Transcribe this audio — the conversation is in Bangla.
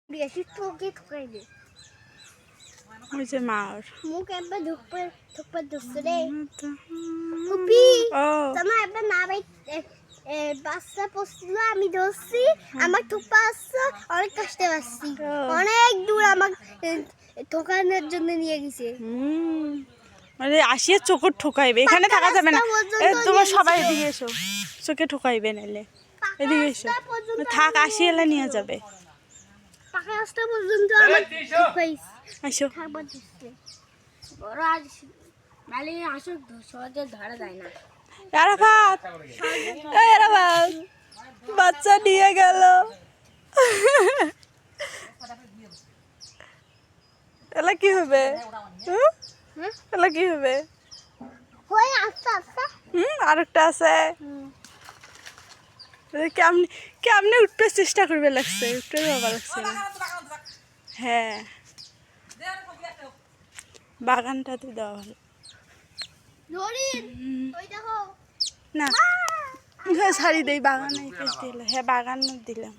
বেশি ঠকে ঠকাই দে ওই যে মার মুখ একবার ধুকপে ধুকছে রে ফুপি তোমার একবার না ভাই বাচ্চা পড়ছিল আমি ধরছি আমার থুপা আসছে অনেক কষ্টে পাচ্ছি অনেক দূর আমার ঠকানোর জন্য নিয়ে গেছে মানে আসিয়ে চোখে ঠকাইবে এখানে থাকা যাবে না তোমার সবাই এদিকে এসো চোখে ঠকাইবে নাইলে এদিকে এসো থাক আসিয়ে এলে নিয়ে যাবে পাকা রাস্তা পর্যন্ত আমার আসো থাকবার দিচ্ছে বড় আজ মালিক আসুক সহজে ধরা যায় না আরাফাত এই আরাফাত বাচ্চা নিয়ে গেল এলা কি হবে এলা কি হবে হই আস্তে আস্তে আরেকটা আছে কেমনি কেমনি উঠতে চেষ্টা করবে লাগছে উঠতে বাবা লাগছে না হ্যাঁ বাগানটাতে দেওয়া ভালো না ছাড়ি দেই বাগানে দিলে হ্যাঁ বাগান দিলাম